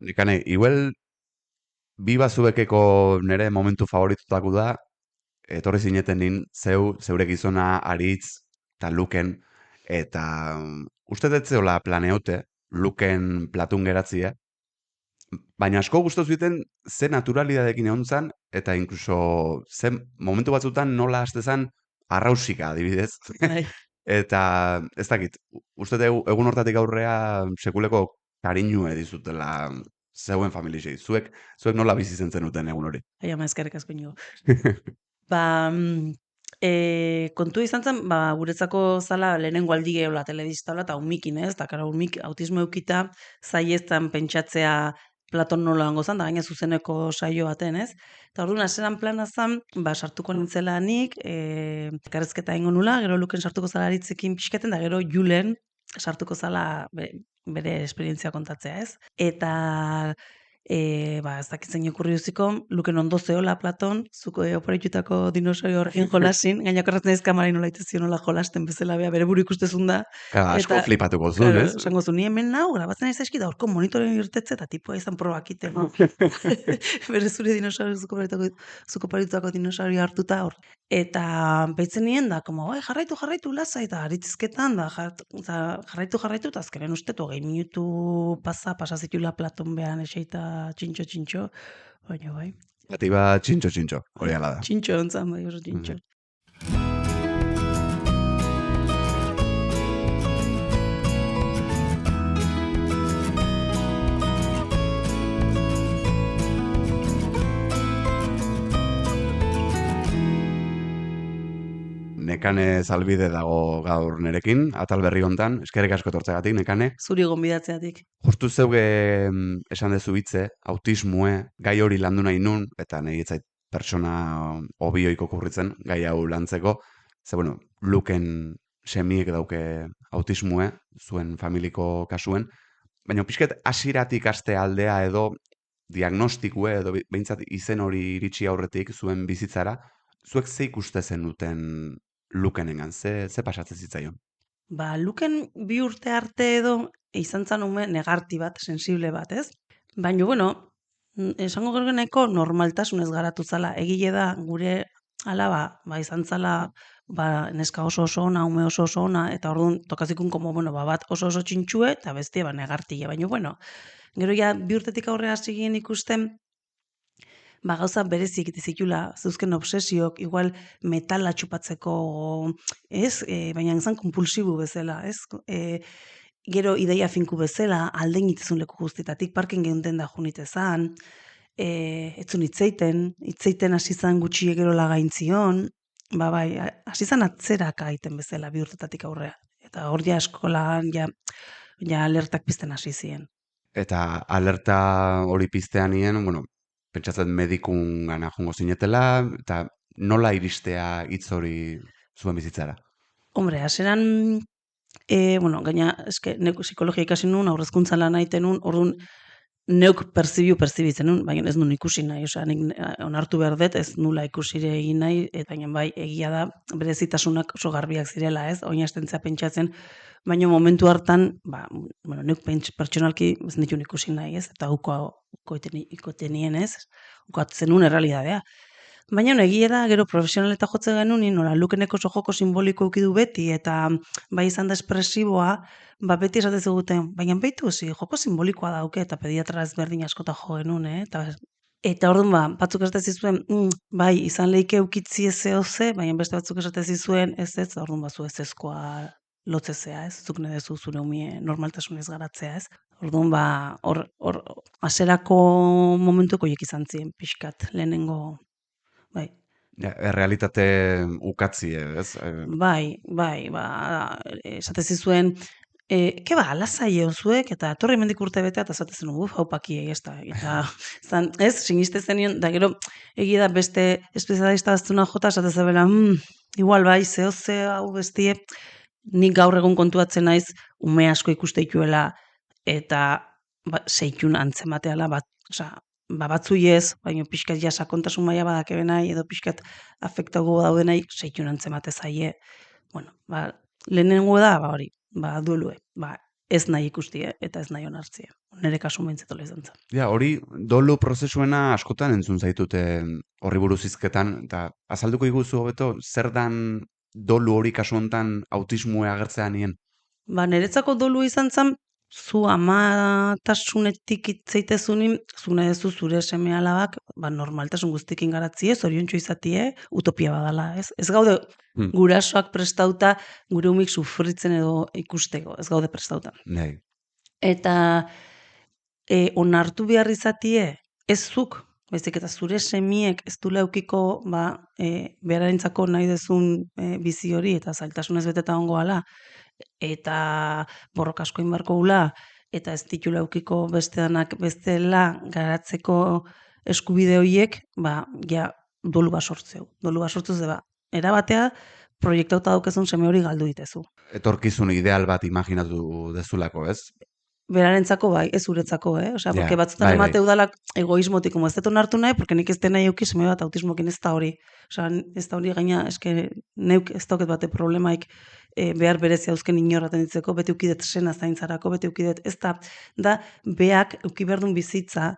Nekane, igual bi bazuekeko nire momentu favoritutako da, etorri zineten nin, zeure gizona Aritz eta Luken, eta uste dut zeola planeote, Luken platun geratzia, baina asko gustatu zuten ze naturalidadekin egon zan, eta inkluso ze momentu batzutan nola hastezan arrausika adibidez. Bai. Eta ez dakit, uste dut egun hortatik aurrea sekuleko kariñue dizutela zeuen familixei. Zuek nola bizi zenuten egun hori? Ai, ama, eskerrik asko inigo. Ba, kontua izan zen, guretzako zala lehenengo aldi gehola telebistala, eta umikin, ez? Eta, karo, umik autismo eukita, zaieztan pentsatzea Platon nola hango zan, da gaina zuzeneko saio baten, ez? Eta orduan, hasieran plana zen, sartuko nintzela nik, elkarrezketa egingo nula, gero Luken sartuko zala Aritzekin pixketen, da gero Julen sartuko zala bere esperientzia kontatzea, ez? Eta ez dakit zein okurri uziko, Luken ondo zehola Platon, zuko oparitutako dinosaurio horrekin jolasin, gainak horretzen ez kamarai nola itezion nola jolasten bezala, bere buru ikustezun da. Asko Eta, flipatuko zuen, claro, ez? esango zu, ni hemen nau, grabatzen ez zaizki da, horko monitoren irtetze, eta tipua izan probakiten. Bere zure dinosaurio, zuko paritutako dinosaurio hartuta hor. Eta baitzen nien da, como, jarraitu, lasai, eta aritzizketan, da, jarraitu, eta azkenen uste, 20 minutu pasa zitula Platon behan eseita txintxo, baina bai. Bati bat txintxo, hori ala da. Txintxo ontzan, bai, oso txintxo. Nekane Zalbide dago gaur nerekin, atal berri hontan, eskerrik asko etortzegatik, Nekane. Zuri gonbidatzeatik. Justu zeuge esan dezu hitze, autismue, gai hori landu nahi nun, eta nahi etzait pertsona obioiko kurritzen, gai hau lantzeko, ze bueno, Luken semiek dauke autismue, zuen familiko kasuen, baina pixket hasiratik aste aldea edo diagnostikue edo behintzat izen hori iritsi aurretik zuen bizitzara, zuek ze ikuste zenuten Lukenengan, ze pasatzen zitzaion? Luken 2 urte arte edo izan zan ume negarti bat, sensible bat, ez? Baina, bueno, esango gergeneko normaltasunez garatu zala. Egile da, gure alaba, izan zala, neska oso ona, ume oso ona, eta orduan tokazikun, como, bueno, bat oso txintxue, eta bestia, negartile. Baina, bueno, gero ja 2 urtetik aurrea hasi ikusten, gauza berezik zitula, zeuzken obsesiok, igual metala txupatzeko, ez? Baina izan kompulsibu bezala, ez? Gero ideia finku bezala, aldein itzun leku guztietatik, parken geunden da junitezan, etzun itzeiten hasi zan gutxi gero lagaintzion, hasi zan atzeraka aiten bezala 2 urtetatik aurrea. Eta hor ja eskolan, ja alertak pizten hasi ziren. Eta alerta hori piztean nien, bueno, pentsatzen medikun gana jongo zinetela, eta nola iristea hitz hori zuen bizitzara? Hombre, haseran, bueno, gaina, eske, neuk psikologia ikasi nun, aurrezkuntza lan aiten nun, orduan, neuk perzibitzen nun, baina ez nun ikusi nahi, osea, nik onartu behar dut, ez nula ikusire egin nahi, eta baina bai, egia da, berezitasunak oso garbiak zirela, ez, oin astentzea pentsatzen, baina momentu hartan, bueno, neuk pertsonalki ez nituen ikusi nahi, ez, eta ikotenien, ez, ukatzen nun errealidadea. Baina egia da, gero profesionaleta jotze genuen, nola Lukeneko oso joko simboliko ukidu beti, eta bai izan da espresiboa, beti esate ziguten, baina behitu joko simbolikoa dauke, eta pediatra ezberdin askota jo genuen, eta orduan batzuk esate zizuen, bai, izan lehike eukitzi ez zehoze, baina beste batzuk esate zizuen, ez, orduan bazu ez ezkoa lotzezea, ez, zuk nedezu zure umie normaltasunez garatzea, ez. Orduan, hor, aserako momentuko hiek izan ziren pixkat, lehenengo, bai. Ja, errealitate ukatzi, ez? Bai, esate zizuen, keba, lasai egon zuek, eta etorri mendik urte betea, eta esate zen, haupaki ez da, eta, zan, ez, siniste zenion, da gero, egia da beste espezialista aztuna jota, esate zebela, igual bai, ze hau bestie, nik gaur egun kontuatzen naiz, ume asko ikuste ituela, eta seikun antzemateala, batzui ez, baina pixkat ja sakontasun maila badake benai, edo pixkat afektago daudenai, seikun antzemate zaie. Bueno, lehenengo da, hori, duelue, ez nahi ikustie, eta ez nahi onartzia. nire kasu meintzetola izan zen. Ja, hori dolu prozesuena askotan entzun zaitute horri buruz hizketan, eta azalduko iguzu hobeto, zer dan dolu hori kasu hontan autismoa agertzea nien? Ba, niretzako dolu izan zen, zu amatasunetik itzeitezunin, zu nahi duzu zure seme alabak, ba, normaltasun guztikin garatzie, zoriontsu izatie, utopia badala, ez? Ez gaude gurasoak prestauta gure umik sufritzen edo ikusteko, ez gaude prestauta. Nei. Eta onartu behar izatie, ez zuk, baizik eta zure semiek ez du leukiko berarentzako nahi dezun bizi hori eta zailtasunez beteta ongoala, eta borroka asko inbarko gula, eta ez ditu leukiko besteanak bestela garatzeko eskubide horiek, ja dolu bat sortzeu. Dolu bat sortzeu ze erabatea proiektauta daukezun seme hori galdu ditezu. Etorkizun ideal bat imaginatu dezulako, ez? Berarentzako bai, ez uretzako, Osea, porque batzutan emate udalak egoismotik, como ez dut onartu nahi, porque nik ez dena euki seme bat autismokin ez da hori. Osea, ez da hori gaina, eske neuk ez dauket bate problemaik behar berezia eusken inorraten ditzeko, beti eukidet sena zaintzarako, beti eukidet, ez da beak euki berdun bizitza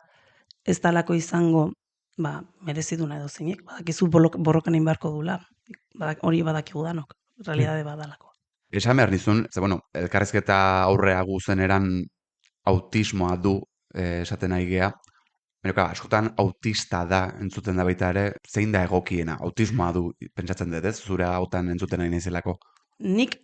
ez dalako izango, mereziduna edo zeinek, badakizu borrokan inbarko dula, hori badakigu danok, realidade badalako. Esan behar nizun, ze bueno, elkarrezketa aurrea guzen eran autismoa du esaten nahi gea, baina askotan autista da entzuten da baita ere, zein da egokiena, autismoa du pentsatzen dut, ez? Zure hautan entzuten nahi naizelako. Nik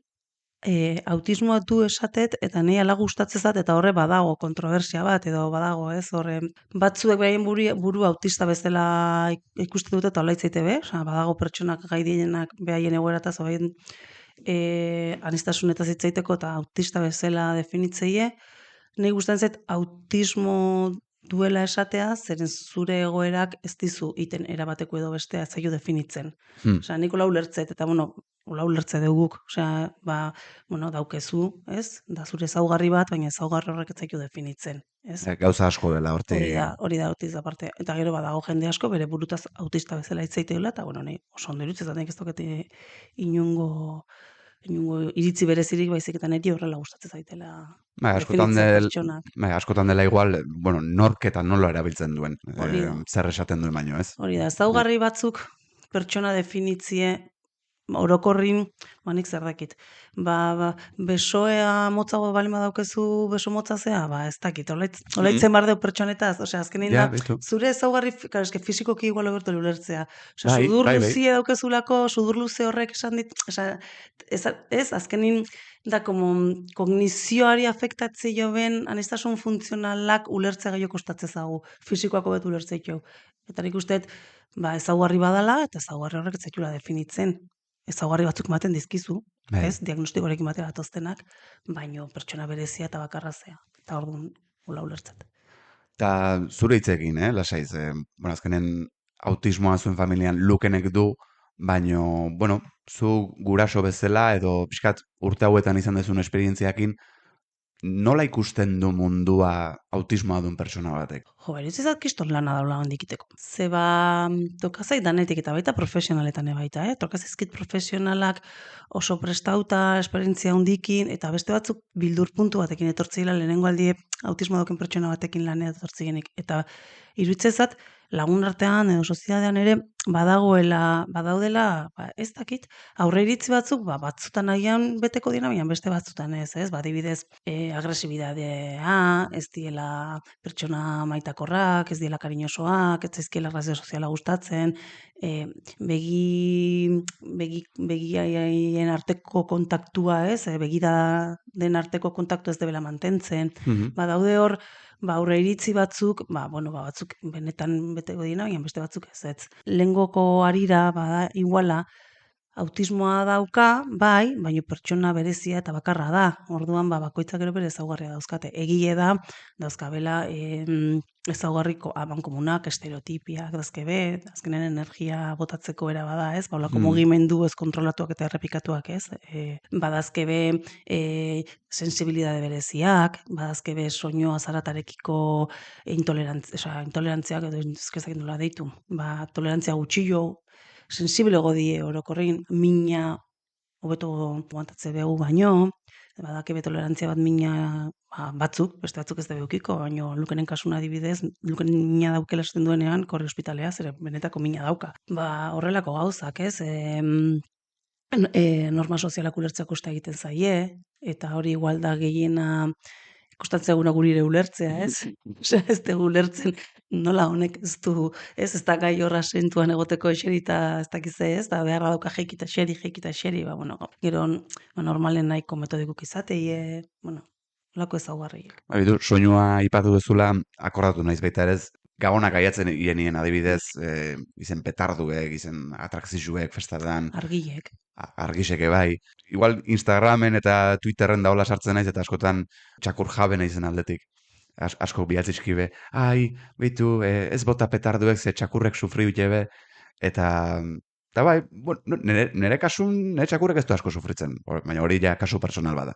autismoa du esatet, eta nahi ala gustatzezat, eta horre badago kontroversia bat, edo badago, ez? Horre, batzuek behaien buru autista bezala ikusten dute, eta hola itzaite be, badago pertsonak gai dienak behaien egoerataz, behaien anistasunetaz itzaiteko, eta autista bezala definitzeie, nahi gustatzen zait autismo duela esatea, zeren zure egoerak ez dizu iten erabateko edo bestea zaio definitzen. Osea, nik ola ulertzet, eta ola ulertze duguk, osea, daukezu, ez? Da zure ezaugarri bat, baina ezaugarri horrek ez zaio definitzen, ez? Gauza asko dela horti. Hori da autista parte. Eta gero badago jende asko bere burutaz autista bezala hitzaiteula, eta nahi oso ondo irutzen, ez dakit inungo iritzi berezirik, baizik eta niri horrela gustatzen zaitela. Askotan dela igual, nork eta nola erabiltzen duen, zer esaten duen baino, ez? Hori da, ezaugarri batzuk pertsona definitzie orokorrin, nik zer dakit. Besoea motzago balima daukezu beso motzazea, ez dakit, hola itzen bar deu pertsonetaz, osea, azkenin da, zure ezaugarri, fizikoki igual obertu ulertzea. Osea, sudur luzie daukezulako, sudur luze horrek esan dit, ez, azkenin da, kognizioari afektatze jo ben, anistasun funtzionalak ulertzea gehiago kostatzezagu, fizikoako betu ulertzea jo. Eta nik usteet, ezaugarri badala, eta ezaugarri horrek ez zaitula definitzen. Ezaugarri batzuk ematen dizkizu, ez, diagnostikorekin batera atoztenak, baino pertsona berezia eta bakarrazea. Eta orduan, hola ulertzat. Eta zure hitzekin, lasaiz, azkenen autismoa zuen familian Lukenek du, baino, zu guraso bezala edo pixkat urte hauetan izan dezun esperientziakin, nola ikusten du mundua autismoa duen pertsona batek? Jo, eritzizat kiston lana daula handikiteko. Zeba, tokazai danetik eta baita profesionaletan baita, Tokazaizkit profesionalak oso prestauta, esperientzia handikin, eta beste batzuk bildur puntu batekin etortzeila lehenengo aldie autismo doken pertsona batekin lanea etortzegenik. Eta iruditzezat, lagun artean edo sozietatean ere badaudela, ez dakit, aurre iritzi batzuk, batzutan nahian beteko dira, baina beste batzutan ez, adibidez, agresibidadea, ez diela pertsona maitakorrak, ez diela kariñosoak, ez zaizkiela erlazio soziala gustatzen, begien arteko kontaktua, begida den arteko kontaktu ez debela mantentzen, badaude hor, aurre iritzi batzuk, batzuk benetan beteko dina, baina beste batzuk ez. Lehengoko harira, iguala, autismoa dauka, baina pertsona berezia eta bakarra da. Orduan, bakoitzak ere bere ezaugarria dauzkate. Egile da, dauzkabela ezaugarriko abankomunak, estereotipiak, dauzkebe, azkenen energia botatzeko era bada, ez? Baulako mugimendu ez kontrolatuak eta errepikatuak, ez? Badazkebe sensibilidade bereziak, badazkebe soinu azaratarekiko intolerantziak, edo ezkezak nola deitu, tolerantzia gutxillo, sensible godie orokorrin, mina hobeto guantatze behu baino, badake betolerantzia bat mina batzuk, beste batzuk ez da beukiko, baina Lukenen kasuna adibidez, Luken mina daukela esaten duenean, korri ospitalea, zere benetako mina dauka. Horrelako gauzak, ez? Norma sozialak ulertzeko uste egiten zaie, eta hori igual da gehiena kostatzea guna gurire ulertzea, ez? Osea, ez dugu ulertzen nola honek ez du, ez da gai horra sentuan egoteko eserita ez dakize, ez? Da beharra dauka jeikita xeri, bueno, gero normalen nahiko metodikuk izatei, bueno, lako ezaugarriek. Bidu, soinua ipatu duzula, akordatu naiz baita ere ez, gabonak aiatzen hienien adibidez, izen petarduek, izen atrakzizuek, festatan, Argiek. argiseke bai. Igual Instagramen eta Twitterren daola sartzen naiz, eta askotan txakur jabe naizen aldetik. Asko bihatzizkibe, bitu, ez bota petarduek, ze txakurrek sufri jebe, eta bai, bueno, nire kasun, nire txakurrek ez du asko sufritzen, baina hori ja kasu personal bada.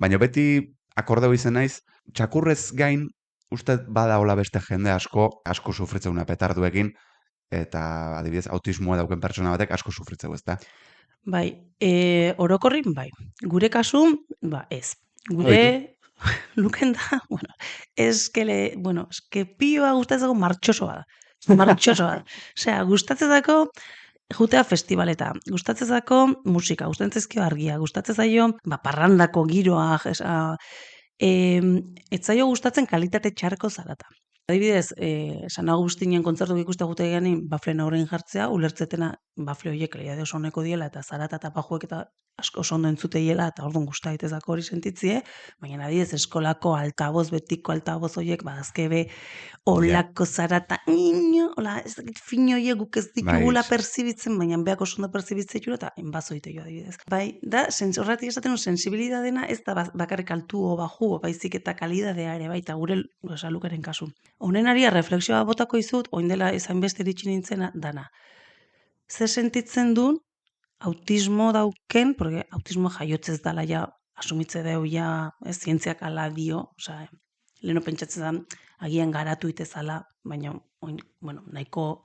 Baina beti akordeu izen naiz, txakurrez gain, uste bada hola beste jende asko sufritzen una petarduekin, eta adibidez, autismoa dauken pertsona batek asko sufritzeu, ezta? Bai, orokorrin bai. Gure kasu, ez. Gure Luken da, eske pioa gustatzeko martxosoa da. Martxosoa da. Osea, gustatzezako jutea festivaleta, gustatzezako musika, gustatzezko argia, gustatzezaio parrandako giroa, etzaio gustatzen kalitate txarko zarata. Adibidez, San Agustinen kontzertu ikuste gute genin bafle horrein jartzea, ulertzetena bafle horiek leiade oso honeko diela, eta zarata eta pajuek eta asko oso ondo entzuteiela, eta orduan gusta daitezako hori sentitzie, baina adibidez eskolako altaboz, betiko altaboz horiek, azkebe, olako zarata, hola, ez dakit fino horiek guk ez ditugula perzibitzen, baina beak oso ondo perzibitzen juro, eta enbazoite jo adibidez. Bai, da, horretik esaten sensibilidadena ez da bakarrik altu o baju, baizik eta kalidadea ere, baita gure Lukeren kasu. Honen aria refleksioa botako izut, oindela ezain beste iritsi nintzena dana. Zer sentitzen duen autismo dauken, porque autismo jaiotzez dala ja, asumitze deu ja, zientziak ala dio, osea, leheno pentsatzen da, agian garatu itezala, baina, bueno, nahiko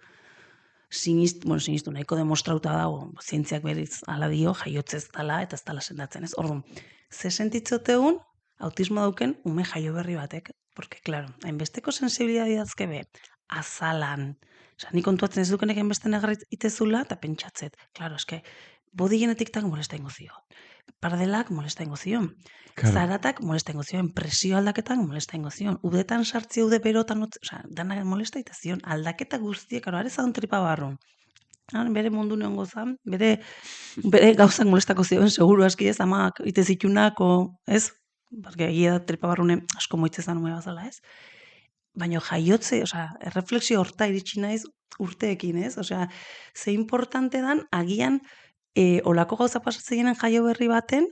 sinistu, nahiko demostrauta dago, zientziak beriz ala dio, jaiotzez dala, eta ez dala sendatzen, ez? Orduan, zer sentitzoteun autismo dauken ume jaio berri batek, porque, claro, hainbesteko sensibilidadi dazkebe, azalan, osea, ni kontuatzen ez dukenek hainbeste negarrit itezula, eta pentsatzet, claro, eske, bodi genetiktak molesta ingo zio, pardelak molesta ingo zio, zaratak molesta ingo zio, presio aldaketak molesta ingo zio, udetan sartzi ude berotan, osea, danak molesta itazion, aldaketa guztiek, are zaun tripa barrun. Bere mundu neon gozan, bere gauzak molestako zioen, seguru aski ez, amak itezitxunako, ez? Porque egia da tripa barrune asko moitzezan umea bazala, ez? Baina jaiotze, osea, erreflexio horta iritsi naiz urteekin, ez? Osea, ze importante dan, agian, olako gauza pasatzen jaio berri baten,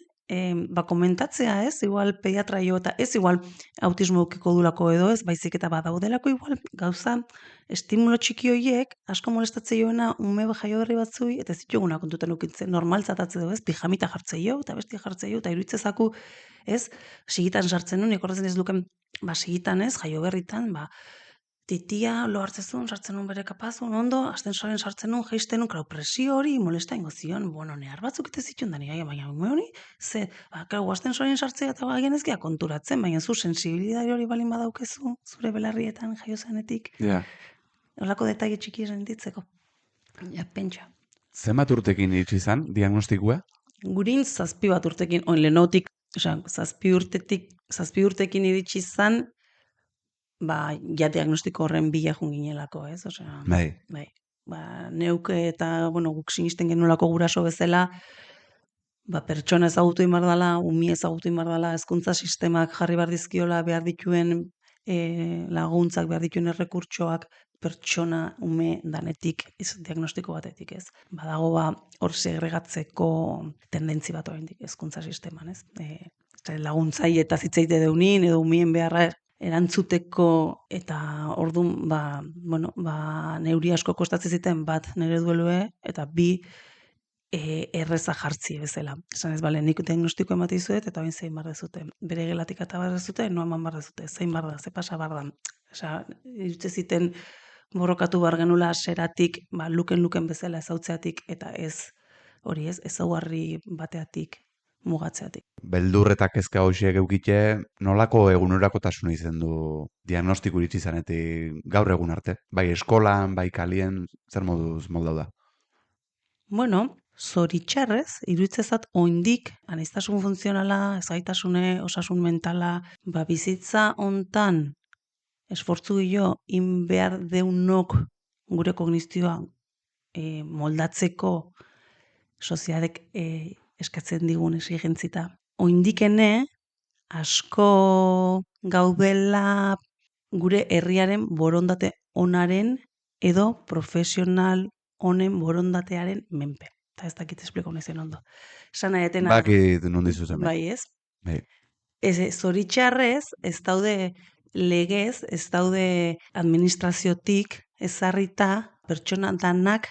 komentatzea, ez? Igual pediatra jo, eta ez igual autismo eukiko dulako edo, ez? Baizik eta badaudelako igual gauza estimulo txiki horiek, asko molestatze joena ume jaio berri batzui, eta ez dituguna kontuten ukitzen, normaltzatatze du, ez? Pijamita jartze jo, eta besti jartze jo, eta iruditzezaku, ez? Sigitan sartzen nuen, ikorrezen ez duken, sigitan ez, jaio berritan, titia lo hartzezun, sartzen nun bere kapazun, ondo, astensoren sartzen nun, geisten nun, krau presio hori, molesta ingo zion, bueno, nehar batzuk ite zituen dani, baina hori, ze, krau astensoren sartzea eta bagian ezkia konturatzen, baina zu sensibilidari hori balin badaukezu, zure belarrietan jaio zenetik, holako detaile txiki sentitzeko. Ja, pentsa. Zenbat urtekin iritsi izan, diagnostikua? Gurin 7 bat urtekin, lehenotik, osea, 7 urtekin iritsi izan, ja diagnostiko horren bila junginelako, ez? Osea, bai. Neuke eta, guk sinisten genulako guraso bezala, pertsona ezagutu imar dela, umi ezagutu imar dela, hezkuntza sistemak jarri behar dizkiola, behar dituen laguntzak, behar dituen errekurtsoak, pertsona ume danetik, diagnostiko batetik, ez? Badago hor segregatzeko tendentzi bat oraindik hezkuntza sisteman, ez? Laguntzai eta zitzaite deunin, edo umien beharra erantzuteko, eta orduan, neuri asko kostatzen ziten bat nire duelue, eta bi erreza jartzi bezala. Esan ez, nik diagnostiko emati zuet, eta bain zein barra zuten. Bere gelatik eta barra zuten, noa man barra zuten, zein barra, ze pasa barra. Osa, irutze ziten borrokatu bar genula seratik, luken bezala ezautzeatik, eta ez, hori ez, ezaugarri bateatik, mugatzeatik. Beldur eta kezka hoxiek eukite, nolako egunerakotasuna izen du diagnostiku iritsi zanetik gaur egun arte? Bai eskolan, bai kalien, zer moduz moldau da? Bueno, zoritxarrez, iruditzezat oindik, aniztasun funtzionala, ezgaitasune, osasun mentala, bizitza hontan esfortzu gehiago in behar deunok gure kognizioa moldatzeko sozialek eskatzen digun exigentzita. Oindikene, asko gaudela gure herriaren borondate onaren edo profesional honen borondatearen menpe. Eta ez dakit espliko nezen ondo. Esan nahi etena, Bakit non dizuzen, bai. bai ez? Bai. Zoritxarrez, ez daude legez, ez daude administraziotik ezarrita pertsona danak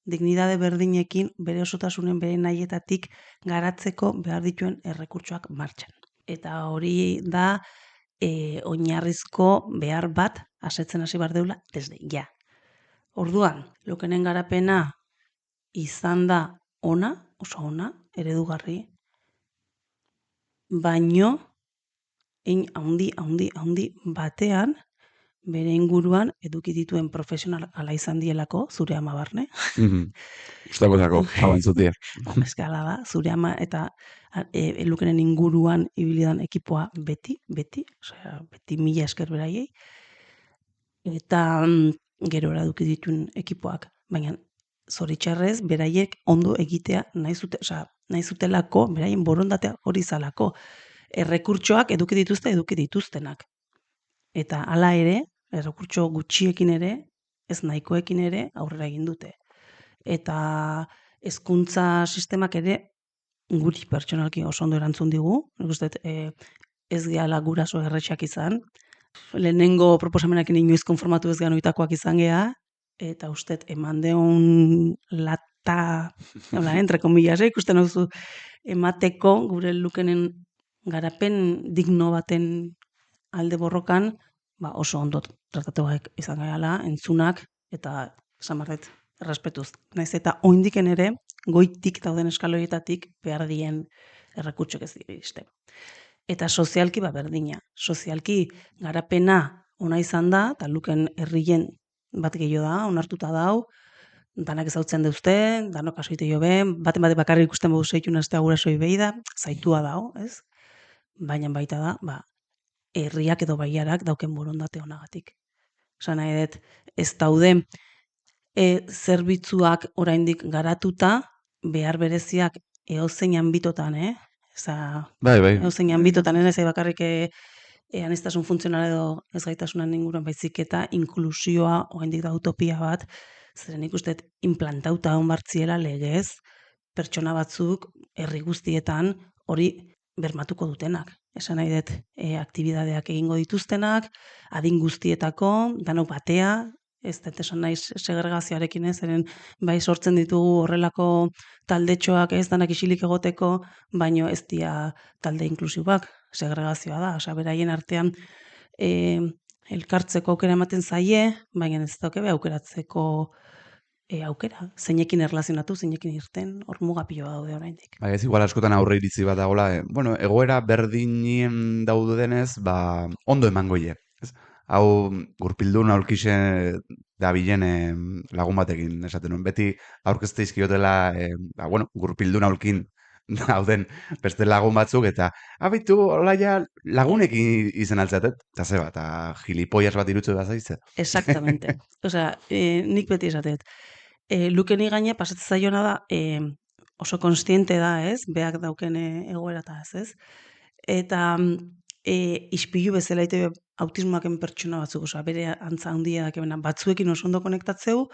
dignidade berdinekin bere osotasunen bere nahietatik garatzeko behar dituen errekurtsoak martxan. Eta hori da oinarrizko behar bat asetzen hasi behar deula desde ja. Orduan, lokenen garapena izan da ona, oso ona, eredugarri, baino handi batean bere inguruan eduki dituen profesional ala izan dielako, zure ama barne. Ustako zako, abantzutia. Eskala da, zure ama eta lukenen inguruan ibilidan ekipoa beti, osea, beti mila esker beraiei, eta gero eduki dituen ekipoak, baina zoritxarrez beraiek ondo egitea nahi zutelako, beraien borondatea hori zalako, errekurtsoak eduki dituztenak. Eta hala ere, errekurtso gutxiekin ere, ez nahikoekin ere aurrera egin dute. Eta hezkuntza sistemak ere guri pertsonalki oso ondo erantzun digu, nik uste ez gehala guraso erretxak izan, lehenengo proposamenakin inoiz konformatu ez gehan oitakoak izan geha, eta uste eman deun lata, entre comillas, ikusten hau zu, emateko gure lukenen garapen digno baten alde borrokan, oso ondo tratatuak izan gaiala, entzunak, eta esan barret, errespetuz. Naiz eta oindiken ere, goitik dauden eskaloietatik behar dien errekurtsok ez diriste. Eta sozialki berdina. Sozialki garapena ona izan da, eta luken herrien bat gehiago da, onartuta dau, danak ezautzen deuzte, danok asoite jo ben, baten bakarrik ikusten behu zeitun aztea gurasoi behi da, zaitua dao, ez? Baina baita da, herriak edo baiarak dauken borondate honagatik. Osa nahi dut, ez daude zerbitzuak oraindik garatuta, behar bereziak eozein anbitotan, Bai. Eozein anbitotan, ez bakarrik aniztasun funtzional edo ez gaitasunan inguruan baizik eta inklusioa oraindik da utopia bat, zeren ikustet implantauta hon bartziela legez, pertsona batzuk herri guztietan hori bermatuko dutenak. Esan nahi dut, aktibidadeak egingo dituztenak, adin guztietako, danok batea, ez dut esan nahi segregazioarekin ez, eren bai sortzen ditugu horrelako taldetxoak ez, danak isilik egoteko, baino ez dia talde inklusiboak, segregazioa da, osea, beraien artean elkartzeko aukera ematen zaie, baina ez dauke aukeratzeko aukera, zeinekin erlazionatu, zeinekin irten, hor mugapioa daude oraindik. Ez igual askotan aurre iritzi bat dagoela, egoera berdinien daudenez, ondo emango ie. Hau gurpildun aurkixe dabilen lagun batekin esaten nuen. Beti aurkezte izkiotela, gurpildun aurkin dauden beste lagun batzuk, eta abitu, olaia lagunekin izen altzatet, eta zeba, eta gilipoias bat irutze bat zaitze. Exactamente. Osea, nik beti esatet. Lukeni gaine pasatzen zaiona da, oso konstiente da, ez? Beak dauken egoera eta ez? Eta ispilu bezala ite autismoaken pertsona batzuk, osea, bere antza handia dakemena, batzuekin oso ondo konektatzeu,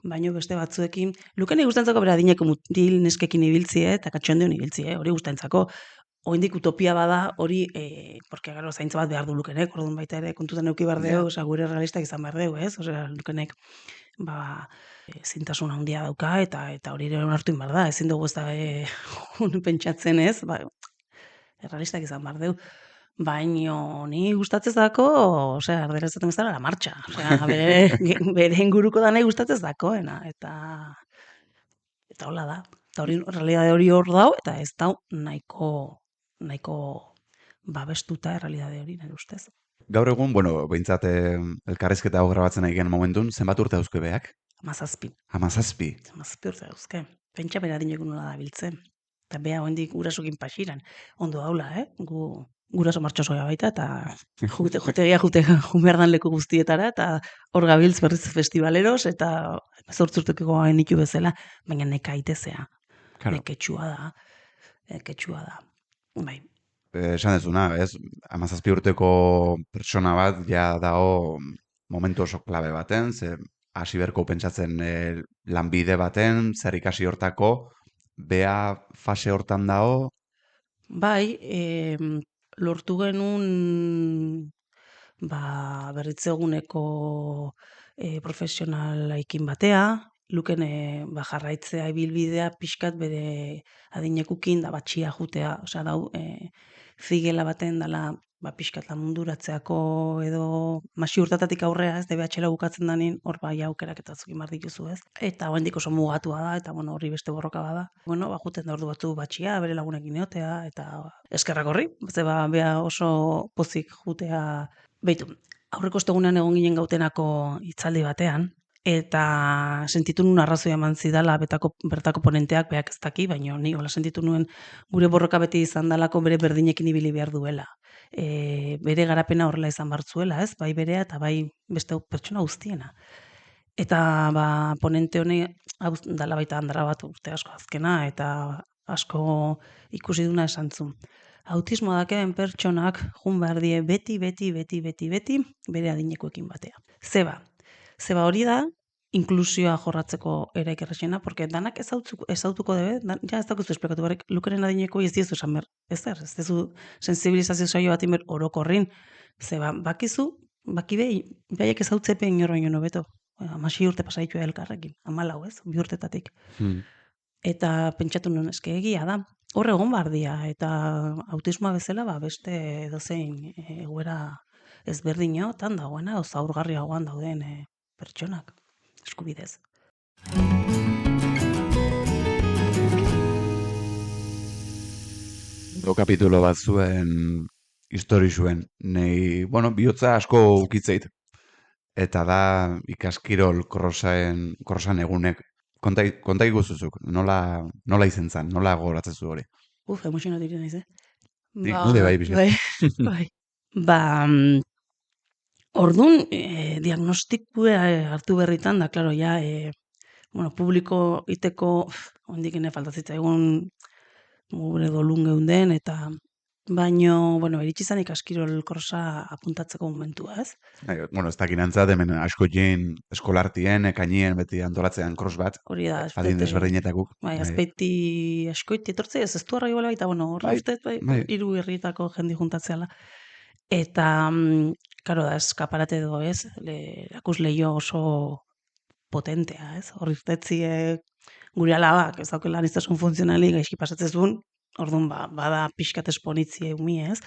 baino beste batzuekin, lukeni gustantzako bera adineko mutil neskekin ibiltzie, eta katxondeun ibiltzie, hori gustantzako. Oindik utopia bada hori, porque gero zaintza bat behar du lukenek, orduan baita ere kontutan euki behar dugu, osea, gure realistak izan behar dugu, ez? Osea, lukenek, zintasun handia dauka, eta hori ere onartu behar da, ezin dugu ez da pentsatzen ez, realistak izan behar dugu. Baina ni gustatzez dako, osea, ardera ez dut la martxa, osea, bere inguruko da nahi gustatzez dakoena, eta hola da. Eta hori, realidade hori hor dau, eta ez dau nahiko babestuta realidade hori, nire ustez. Gaur egun, bueno, behintzat elkarrizketa hau grabatzen nahi gen momentun, zenbat urte dauzke beak? 17. 17. 17 urte dauzke. Pentsa bera dineko nola da biltzen. Eta beha hoendik gurasokin pasiran. Ondo daula, guraso martxosoa baita, eta jumerdan leku guztietara, eta hor gabiltz berriz festivaleros, eta zortzurteko nitu bezala, baina nekaitezea. Claro. Neketsua da. Bai. Esan dezuna, ez? 17 urteko pertsona bat, ja dago momentu oso klabe baten, ze hasi berko pentsatzen lanbide baten, zer ikasi hortako, bea fase hortan dago. Bai, lortu genuen berritzeguneko profesionalaikin batea, luken jarraitzea ibilbidea pixkat bere adinekukin da batxia jutea, osea dau zigela baten dala pixkat lamunduratzeako edo masi urtatatik aurrea, ez, DBH bukatzen danin, hor bai aukerak eta zukin bar dituzu, ez? Eta oraindik oso mugatua da, eta bueno, horri beste borroka bada. Bueno, juten da ordu batzu batxia, bere lagunekin egotea, eta eskerrak horri, ze bea oso pozik jutea. Beitu, aurreko ostegunean egon ginen gautenako hitzaldi batean, eta sentitu nuen arrazoia eman zidala bertako ponenteak, beak ez daki, baina ni hola sentitu nuen gure borroka beti izan dalako bere berdinekin ibili behar duela. Bere garapena horrela izan bartzuela, ez? Bai berea eta bai beste pertsona guztiena. Eta ponente honi dala baita handarra bat urte asko azkena, eta asko ikusi duna esan zuen. Autismoa dakeen pertsonak jun behar die beti bere adinekoekin batea. Zeba hori da, inklusioa jorratzeko eraik errexena, porque danak ezautuko debe, ja ez dakuzu esplikatu barrik, lukeren adineko ez diezu esan ber, ez dezu sensibilizazio saio bat inber orokorrin, zeba, bakizu, behaiek ezautzepe inorro ino beto, 16 urte pasaitu elkarrekin, 14, ez, 2 urtetatik. Eta pentsatu nuen eske egia da, hor egon bardia, eta autismoa bezala, beste edozein egoera ezberdinotan dagoena, zaurgarriagoan dauden pertsonak, eskubidez. Kapitulo bat zuen, histori zuen, nei, bihotza asko ukitzeit. Eta da ikaskirol krosan egunek. Konta iguzuzuk, nola izen zan, nola gogoratzen zu hori? Emozionat diren naiz, Nude bai, bizkat. Bai. Orduan, diagnostikoa hartu berritan, da, klaro, ja, publiko iteko, ondikene faltatzitza egun, gure dolun geunden, eta baino, eritxizan ikaskirol krosa apuntatzeko momentua, ez? Ez dakin antzat, hemen asko jin eskolartien, ekainien, beti antolatzean kros bat. Hori da, adin desberdinetakuk. Azpeiti askoiti etortze, ez tu arra iguala baita, horra ustez, hiru herrietako jendi juntatzeala. Eta, karo da, eskaparate edo, ez, lakus lehio oso potentea, ez? Horri ustetzie gure alabak, ez daukela aniztasun funtzionali, gaizki pasatzezun, orduan, bada pixkat esponitzie umi, ez?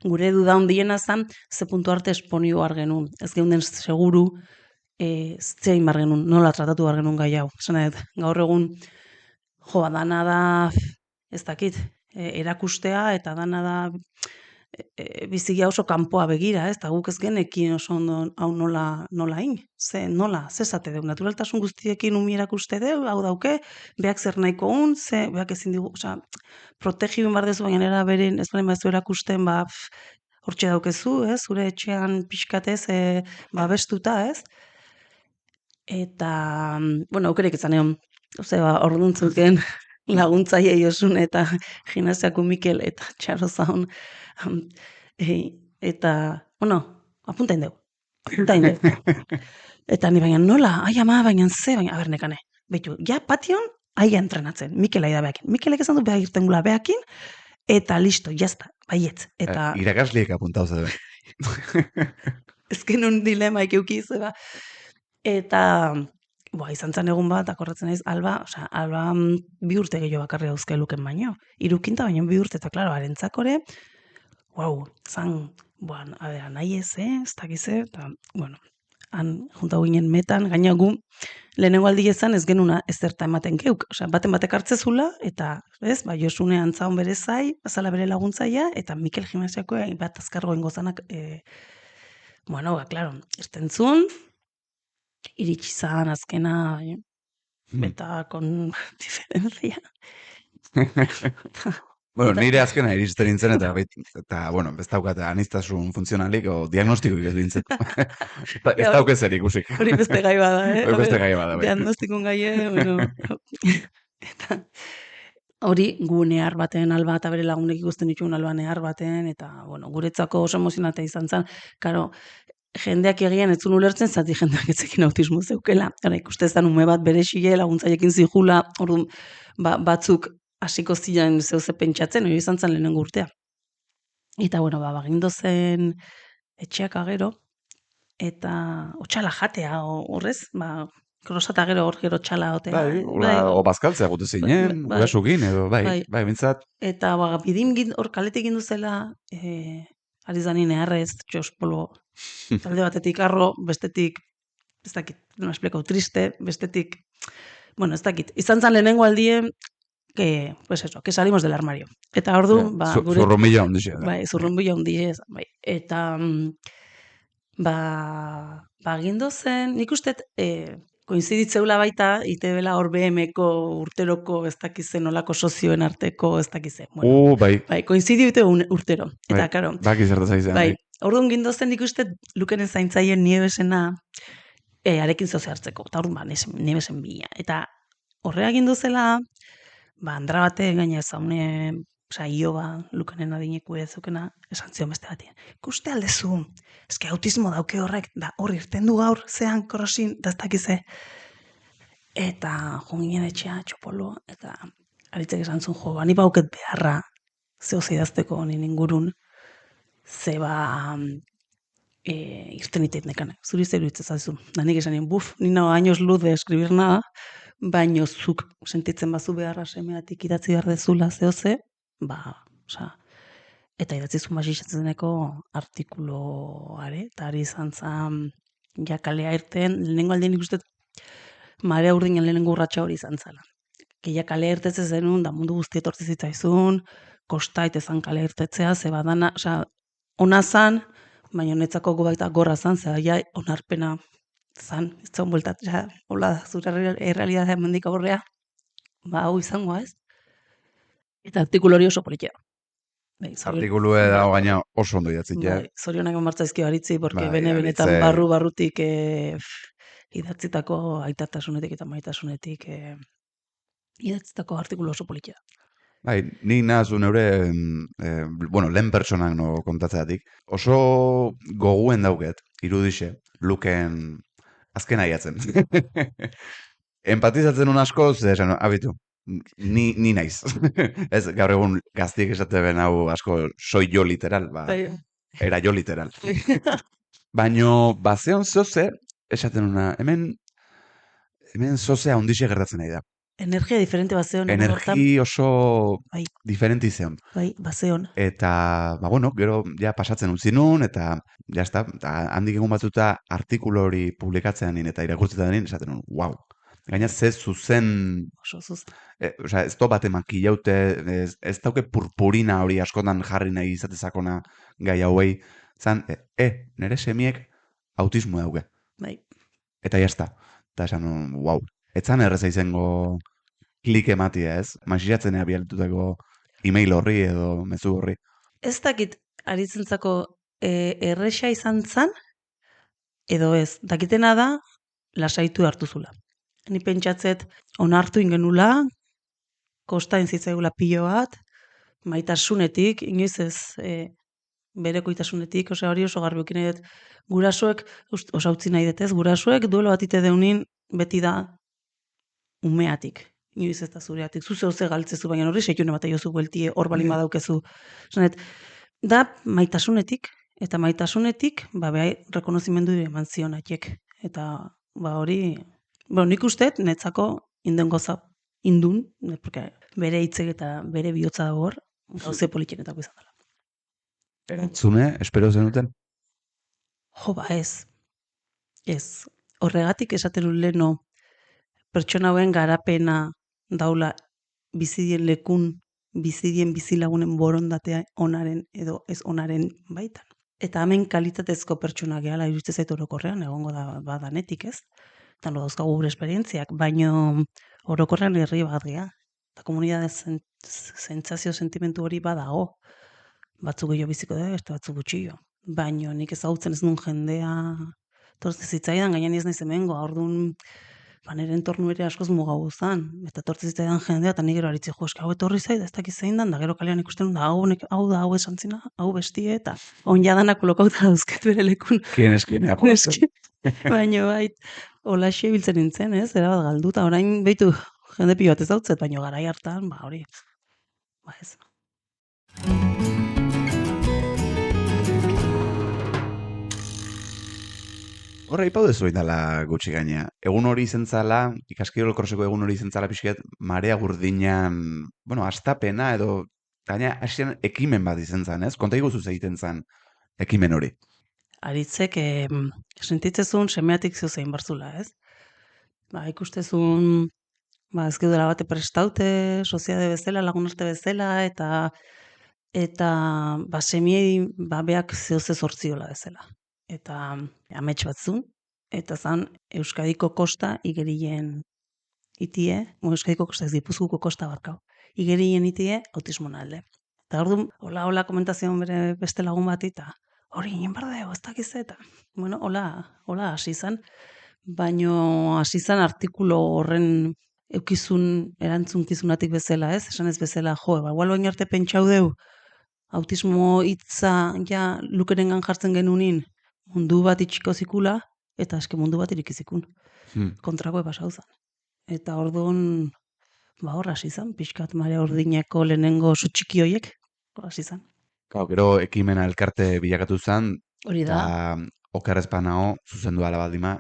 Gure duda hondiena zan, ze puntu arte esponio bar genuen. Ez geunden seguru, zein bar genuen, nola tratatu bar genuen gai hau. Gaur egun, dana da, ez dakit, erakustea, eta dana da, bizigia oso kanpoa begira, ez? Eta guk ez genekin oso ondo hau nola in? Ze zate deu? Naturaltasun guztiekin umi erakuste deu, hau dauke, beak zer nahiko un, beak ezin digu, protegibin bar dezu, baina nera berin, ez balen badezu erakusten, hortxe daukezu, ez? Zure etxean pixkatez, babestuta, ez? Eta, aukerek izan egon, orduan zuken laguntzaiei osun, eta gimnasiako Mikel, eta txarro zaun, eta, apuntain deu. Eta ni baina nola, baina ze, baina, nekane, behitu, ja pation, aia entrenatzen, Mikel aida behakin. Mikelek esan du behar irten gula behakin, eta listo, jazta, baietz. Irakasliek apuntau zede. Ezken un dilema ikeukiz, eta, izan zen egun bat, akorratzen naiz, Alba 2 urte gehiago bakarri dauzke luken baino. 3 kinta baino 2 urte, eta klaro, arentzakore, zan, nahi ez dakize, eta, han junta ginen metan, gaina gu, lehenengo aldi ezan ez genuna ezerta ematen geuk. Osea, batek hartzezula, eta, ez, Josune Antzaon bere zai, bazala bere laguntzaia, eta Mikel Gimnasiako bat azkargoen gozanak, bueno, claro, irtentzun, iritsi zan azkena, eta kon diferentzia. Bueno, nire azkena iristen nintzen, eta bueno, ez daukat aniztasun funtzionalik, o diagnostikoik ez bintzen. Ez dauke zer ikusik. Hori beste gai bada, Hori beste gai bada, bai. Diagnostikun gaie, bueno. Eta hori gu nehar baten alba, eta bere lagunek ikusten dituen alba nehar baten, eta bueno, guretzako oso emozionata izan zen. Karo, jendeak egian ez zuen ulertzen, zati jendeak etzekin autismo zeukela. Gara, ikuste zan ume bat bere xile, laguntzaiekin zihula, orduan batzuk hasiko ziren zeuze pentsatzen, hori izan zen lehenengo urtea. Eta, bueno, bagindu zen etxeak agero, eta otxala jatea horrez, krosata gero hor gero txala hotea. Bai, o bazkaltzea gute zinen, urasukin, edo, bai, bintzat. Eta, bidin hor kaletik gindu zela, ari zanin eharrez, txospolo, talde batetik arro, bestetik, ez dakit, no esplikau, triste, bestetik, bueno, ez dakit, izan zan lehenengo aldien, que salimos del armario. Eta ordu, zurrumbilla hundixe. Bai, zurrumbilla hundixe, bai. Eta, gindu zen, nik ustet, koinziditzeula baita, itebela hor BM-ko urteroko ez dakizen olako sozioen arteko ez dakizen. Bueno, bai. Bai, koinzidio urtero. Eta, karo. Baki zertaz izan. Bai, orduan gindu zen nik ustet Lukenen zaintzaien niebesena arekin zoze hartzeko. Eta orduan, niebesen bila. Eta horrea gindu zela, Andra bate gaina zaune, Ioba, Lukenen adineku ezukena, esan zion beste batien. Ikuste aldezu, eske autismo dauke horrek, da hor irten du gaur, zean krosin, da ez dakize. Eta junginen etxea, txopolo, eta aritzek esan zuen, bani bauket beharra, zeo zeidazteko nien ingurun, irten iteit nekane, zuri zeiru itzazazu. Da nik esan nien, nina años luz de escribir nada, baino zuk sentitzen bazu beharra semeatik idatzi behar dezula zehoze, eta idatzi zuen basixatzeneko artikuloare, eta ari izan zan jakalea irten, lehenengo aldien ikustet marea urdinen lehenengo urratxa hori izan zala. Jakalea irtetzen zenun, da mundu guzti etortzi zitzaizun, kostait ezan kalea irtetzea, ze badana, ona zan, baina netzako gobaita gorra zan, ze ja onarpena zan, ez zan bueltat, hola, zure errealidadea mendik aurrea, hau izangoa ez. Eta artikulu hori oso politia. Artikulu dago gaina oso ondo idatzik, ja. Zorionak emartzaizki baritzi, porque benetan barrutik idatzitako aitatasunetik eta maitasunetik idatzitako artikulu oso politia. Bai, nik nahazu neure, lehen pertsonak no kontatzeatik, oso goguen dauket, irudixe, Luken azken aiatzen. Empatizatzen un asko, esan, abitu, ni naiz. Ez, gaur egun gaztiek esate ben hau asko, soy jo literal, era jo literal. Baino, bazeon zoze, esaten una, hemen zozea ondixe gertatzen nahi da. Energia diferente bazeon. Energi oso diferente izeon. Bai, bazeon. Eta, gero ja pasatzen utzi nun, eta jazta, handik egun batzuta artikulu hori publikatzean nien, eta irakurtzetan nien, esaten nun, wow. Gaina ze zuzen... Oso zuzen. Ez to bat emakilaute, ez dauke purpurina hori askotan jarri nahi izatezakona gai hauei, zan, nire semiek autismo dauke. Bai. Eta jazta. Eta esan nun, wow. Etzan erreza izango klik ematia, ez? Masixatzenea bialitutako e-mail horri edo mezu horri. Ez dakit, aritzentzako erresa izan zan, edo ez. Dakitena da, lasaitu hartu zula. Ni pentsatzet, onartu ingenula, kostain zitzaigula pilo bat, maitasunetik, inoiz ez berekoitasunetik, hori oso garbiukin nahi dut, gurasoek, oso utzi nahi dut ez, gurasoek duelo bat ite deunin beti da umeatik, inoiz ez da zureatik, zuze hoze galtzezu, baina horri seikune bat aiozu bueltie, hor balin badaukezu. Zanet, da maitasunetik, eta maitasunetik, behai, rekonozimendu eman zion atiek. Eta, hori, nik usteet, netzako inden goza, indun, bere hitzek eta bere bihotza dago hor, gauze politienetako izan dela. Erantzune, espero zenuten? Jo, ez. Ez, horregatik esaten leno pertsona hauen garapena daula bizidien lekun, bizidien bizilagunen borondatea onaren edo ez onaren baitan. Eta hemen kalitatezko pertsona gehala iruditzen zait orokorrean, egongo da badanetik, ez? Eta no dauzkagu gure esperientziak, baino orokorrean herri bat gea. Eta komunidade sentsazio sentimentu hori badago. Batzuk gehiago biziko da, beste batzuk gutxillo. Baino nik ezagutzen ez duen jendea tortze zitzaidan, gainean ez naiz hemengo, orduan nire entornu ere askoz mugau zan, eta tortze zitzaidan jendea, eta nik gero aritzi jo, eske hau etorri zait, ez dakiz zein dan, da gero kalean ikusten da, hau da, hau esan zina, hau bestie, eta on jadanak kolokauta dauzket bere lekun. Kien eskine, Neski. Baina holaxe biltzen nintzen, ez? Erabat galduta, orain behitu jende pilo bat ez dautzet, baina garai hartan, hori, ez. Horra, ipau dezu dala gutxi gaina. Egun hori izen zala, ikaskidol kroseko egun hori izen zala pixket, marea gurdinan, astapena edo, gaina hasieran ekimen bat izen zan, ez? Konta iguzuz egiten zan ekimen hori. Aritzek, sentitzezun semeatik zeuzein barzula, ez? Ikustezun, ez geudela bate prestaute, soziade bezala, lagunarte bezala, eta semiei beak zeuze zortziola bezala. Eta amets batzun, eta zan Euskadiko kosta igerien itie, Euskadiko kosta ez Gipuzkoako kosta barkau, igerien itie autismon alde. Eta orduan, hola komentazioan bere beste lagun bat, eta hori inen bardeo, ez dakiz eta. Bueno, hola hasi zan, baino hasi zan artikulo horren eukizun erantzunkizunatik bezala, ez? Esan ez bezala, igual bain arte pentsau deu, autismo hitza ja lukerengan jartzen genunin, mundu bat itxiko zikula, eta eske mundu bat irikizikun. Kontrakoe pasau zan. Eta orduan, hor hasi zan, pixkat marea urdineko lehenengo txiki hoiek, hasi zan. Gero ekimena elkarte bilakatu zan, hori da. Eta okerrezpanao, zuzendu ala baldima,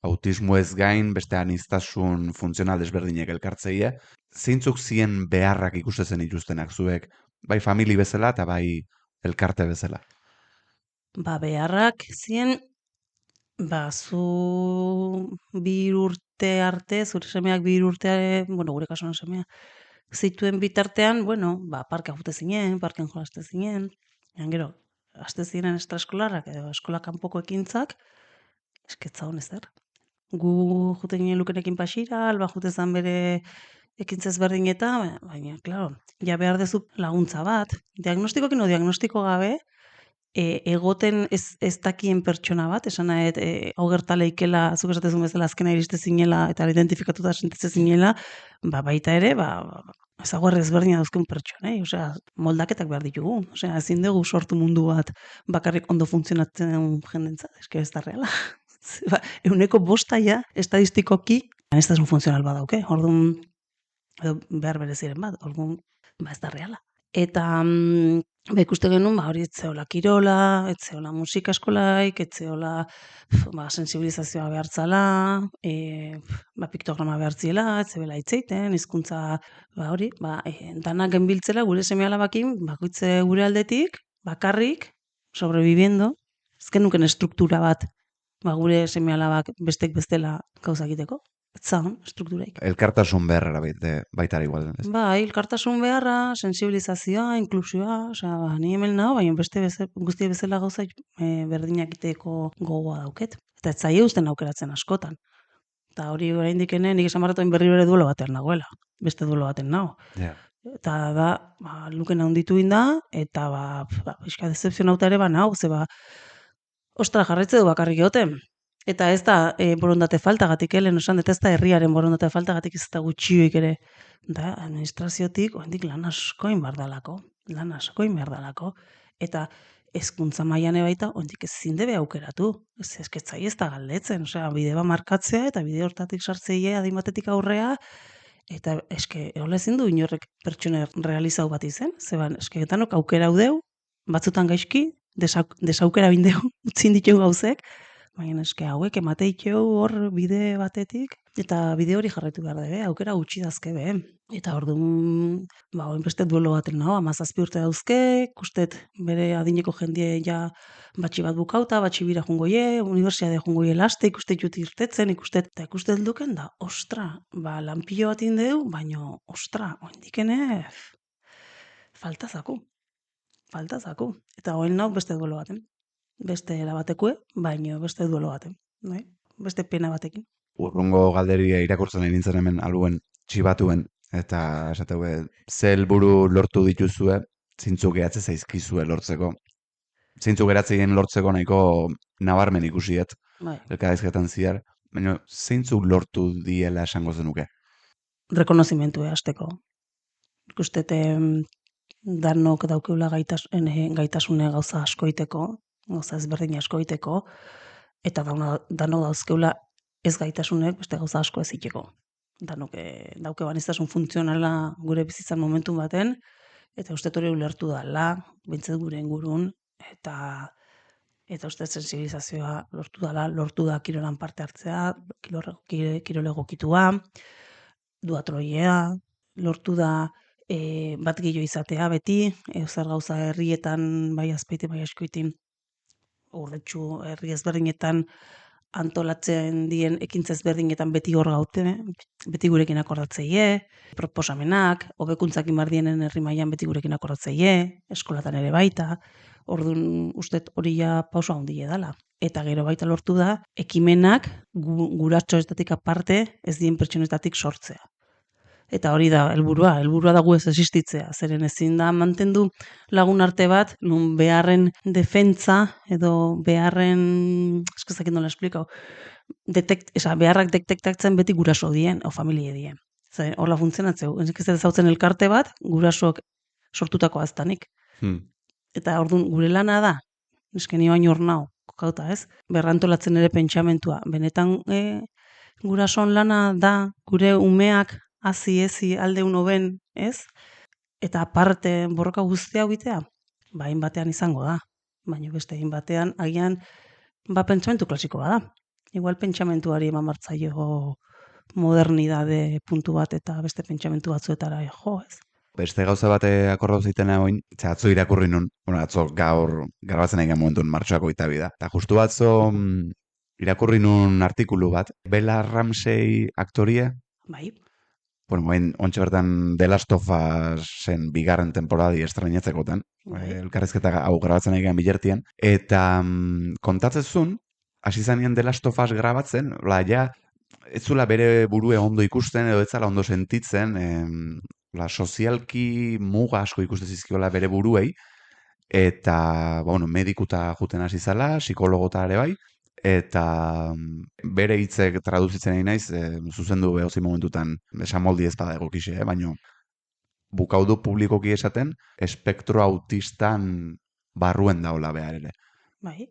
autismo ez gain, beste aniztasun funtzional desberdinek elkartzeie, zeintzuk zien beharrak ikustezen ituztenak zuek, bai famili bezala eta bai elkarte bezala? Beharrak zien, zu 2 urte arte, zure semeak 2 urte, gure kasuan semea, zituen bitartean, parka jute zinen, parken jolaste zinen, gero, aste ziren estraeskolarrak edo eskola kanpoko ekintzak, esketza honezer. Gu jute ginen lukenekin pasira, alba jute zan bere ekintzez berdin eta, baina, klaro, ja behar dezu laguntza bat, diagnostikokin o diagnostiko gabe, egoten ez dakien pertsona bat, esan nahet, hau gertaleikela, zuk esatezun bezala azkena iriste zinela, eta identifikatuta sentitze zinela, baita ere, ezaguerrez berdina dauzken pertsonei, moldaketak behar ditugu, ezin dugu sortu mundu bat bakarrik ondo funtzionatzen jendentzat, eske ez da reala. 100% ja, estadistikoki, anistazun funtzional badauke, orduan, behar bereziren bat, orduan, ez da reala. Eta ikuste genuen, hori etzeola kirola, etzeola musika eskolaik, etzeola sensibilizazioa behartzala, piktograma behartziela, etzebela itzeiten, hizkuntza hori, danak genbiltzela gure seme alabakin, bakoitze gure aldetik, bakarrik, sobreviviendo, ez genuken estruktura bat, gure seme alabak bestek bestela gauza egiteko. Etzan, estrukturaik. Elkartasun beharra baitara igual. Elkartasun beharra, sensibilizazioa, inklusioa, ni hemen nago, baina beste guzti bezala gauza berdinak iteko gogoa dauket. Eta ez zaie usten aukeratzen askotan. Eta hori oraindik nik esan barratoin berri bere duelo batean nagoela. Beste duelo baten nago. Eta da, luken handitu inda, eta iska decepzionauta ere nago, ostra jarraitze du bakarrik egoten. Eta ez da borondate faltagatik, lehen esan dut ez da herriaren borondate faltagatik, ez da gutxioik ere. Da, administraziotik, oendik lan asko inbardalako. Eta hezkuntza mailan baita, oendik ez zindebe aukeratu. Ezketzai ez da galdetzen, bide bat markatzea, eta bide hortatik sartzeie adimatetik aurrea, eta eske, hola ezin du inorrek pertsone realizau bat izen, zeban, eske, getanok aukera udeu, batzutan gaizki, desaukera bindeu, utzin ditu gauzek, baina eske hauek emateitxeu hor bide batetik, Eta bide hori jarraitu behar dabe, aukera gutxi dazke be. Eta orduan, oin beste duelo baten nago, 17 urte dauzke, ikustet bere adineko jendie ja batxi bat bukauta, batxi bira jungoie, unibertsiade jungoie laste, ikustet jut irtetzen, eta ikustet duken da, ostra, lanpilo bat indeu, baino, ostra, oindikene, falta zaku. Eta oin nau beste duelo baten. Beste erabatekue, baino beste duelo baten. Bai? Beste pena batekin. Urrungo galderia irakurtzen ari nintzen hemen aluen txibatuen, eta esateu, ze helburu lortu dituzue, zeintzuk gehatze zaizkizue lortzeko. Zeintzuk geratzeien lortzeko nahiko nabarmen ikusiet, Bai. elkarrizketan ziar, baina zeintzuk lortu diela esango zenuke? Rekonozimentu hasteko. Ikustete danok daukeula gaitasune gauza askoiteko, gauza ezberdin askoiteko, eta danok dauzkeula ez gaitasunek beste gauza asko ez iteko. Danok dauke banistasun funtzionala gure bizitzan momentu baten, eta uste hori ulertu dala, bintzat gure ingurun, eta uste sensibilizazioa lortu da kirolan parte hartzea, kirole egokitua, duatroiea, lortu da bat gehiago izatea beti, zer gauza herrietan, bai azpeite, bai askoitin, urretxu herri ezberdinetan antolatzen dien ekintza ezberdinetan beti hor gaute, beti gurekin akordatzeie, proposamenak, hobekuntzak inbardienen herri mailan beti gurekin akordatzeie, eskolatan ere baita, orduan ustet hori ja pauso handia dela. Eta gero baita lortu da, ekimenak guratxoetatik aparte ez dien pertsonetatik sortzea. Eta hori da helburua da gu ez existitzea, zeren ezin da mantendu lagun arte bat, nun beharren defentza edo beharren, eskazak nola esplikau, beharrak detektatzen beti guraso dien, o familie dien. Zer, horla funtzionatzeu, ez ez zautzen elkarte bat, gurasoak sortutako aztanik. Eta orduan gure lana da, eskeni baino hor nau, kokauta ez, berrantolatzen ere pentsamentua, benetan gurason lana da, gure umeak hazi ezi alde uno ben, ez? Eta aparte borroka guztia egitea, hain batean izango da. Baina beste hain batean, agian, pentsamentu klasikoa da. Igual pentsamentuari eman martzaio modernidade puntu bat eta beste pentsamentu batzuetara jo, ez? Beste gauza bate akorrau zitena oin, atzo irakurri nun, atzo gaur grabatzen egin momentun martxoako itabida. Eta justu batzo irakurri nun artikulu bat, Bella Ramsey aktorie? Bai. Bueno, ontsa bertan The Last of Usen bigarren temporadi estrenatzekotan, elkarrizketa hau grabatzen egin bilertien, eta kontatzezun, hasi zanien The Last of Us grabatzen, ja, ez zula bere burue ondo ikusten, edo ez zala ondo sentitzen, sozialki muga asko ikusten zizkiola bere buruei, eta, medikuta juten hasi zala, psikologota ere bai, eta bere hitzek traduzitzen egin naiz, zuzendu behozi momentutan esamoldi ez bada egokixe, baina bukaudu publikoki esaten, espektro autistan barruen daula behar ere. Bai,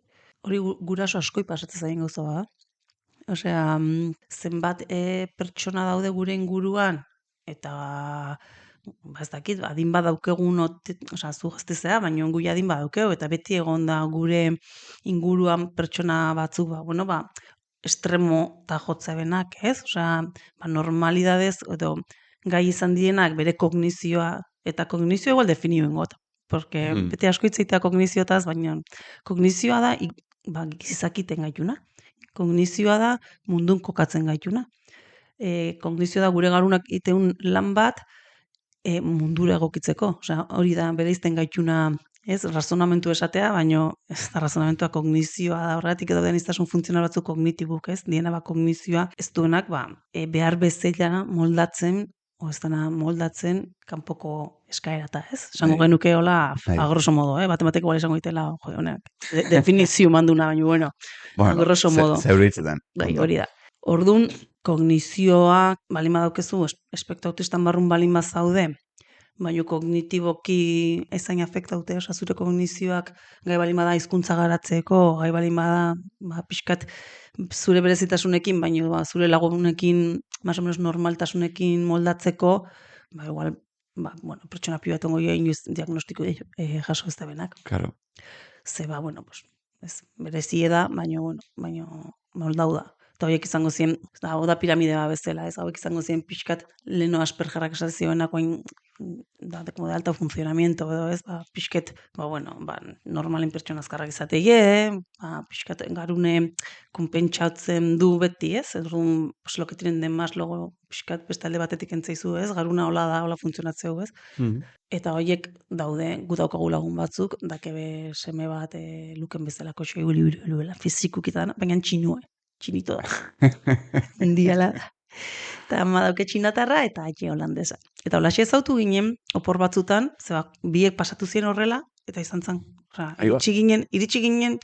hori guraso askoi pasatzen zain gauza da. Osea, zenbat pertsona daude gure inguruan, eta ez dakit, adin badaukegun, osea, zu gaztezea, baina gu adin badaukeu, eta beti egon da gure inguruan pertsona batzuk, estremo eta jotzabenak, ez? Osea, normalidadez, edo gai izan dienak bere kognizioa, eta kognizioa igual definioen got, porque beti asko itzaitea kognizioetaz, baina kognizioa da, gizakiten gaituna. Kognizioa da mundun kokatzen gaituna. Kognizioa da gure garunak iteun lan bat mundura egokitzeko. Osea, hori da bereizten gaituna, ez, razonamentu esatea, baina ez da razonamentua kognizioa da horretik edo deniztasun funtzional batzuk kognitibuk, ez? Diena kognizioa ez duenak behar bezala moldatzen, ez dena moldatzen kanpoko eskaerata, ez? Esango genuke hola, a grosso modo, batemateko bale esango itela, honek, definizio manduna, baina, a grosso modo. Zeuritzetan. Hori da. Orduan, kognizioa, balin badaukezu, espektro autistan barrun balin bazaude, baina kognitiboki ezain afektaute, osa zure kognizioak gai balin bada hizkuntza garatzeko, gai balin bada pixkat zure berezitasunekin, baina zure lagunekin, más o menos normaltasunekin moldatzeko, igual, pertsona pibatongo inoiz diagnostiko jaso ez da benak. Claro. Ze, berezie da, baina moldau da. eta horiek izango ziren, hau da piramide bat bezala, ez, hauek izango ziren pixkat leno Aspergerrak esan zioenak como de alto funcionamiento, edo ez, pixket, bueno, normalen pertsona azkarrak izateie, pixkat garune konpentsatzen du beti, ez, errun, pues, lo que tienen de más, logo, pixkat beste alde batetik entzaizu, ez, garuna hola da, hola funtzionatzeu, ez, eta horiek daude, gu daukagu lagun batzuk, dakebe seme bat luken bezalako xegulibuela fizikukitan, baina txinito da. Endiala da. Eta ama dauke txinatarra eta atxe holandesa. Eta holaxe ezautu ginen, opor batzutan, biek pasatu ziren horrela, eta izan zen. Iritsi ginen,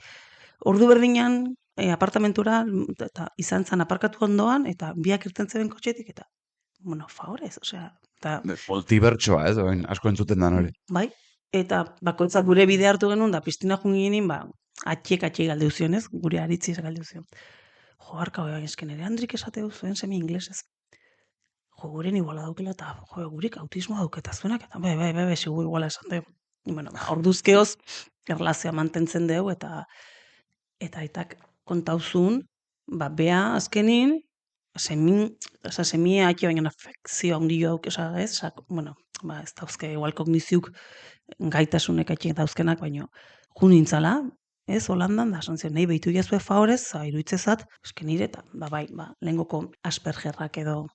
ordu berdinan, apartamentura, eta izan zen aparkatu ondoan, eta biak irten zeben kotxetik, eta, bueno, favorez, osea, eta... Multibertsoa, ez, asko entzuten da hori. Bai, eta bakoitzak gure bide hartu genuen, da piztina junginin, atxiek galdeuzionez, gure aritziz galdeuzion. Jo, harka hori esken ere, Andrik esate duzuen semi inglesez. Jo, guren iguala daukela, eta jo, gurik autismoa dauketa zuenak, eta bai, segur iguala esan dugu. Bueno, orduzkeoz, erlazioa mantentzen dugu, eta aitak kontauzun, bea azkenin, semia atxe baina afekzioa ondio dauk, ez, bueno, ez dauzke, igual kogniziuk gaitasunek atxek dauzkenak, baina junintzala, ez, Holandan, da, santzio, nahi behitu jazue favorez, iruitzezat, esken nire, eta, lehengoko Aspergerrak edo,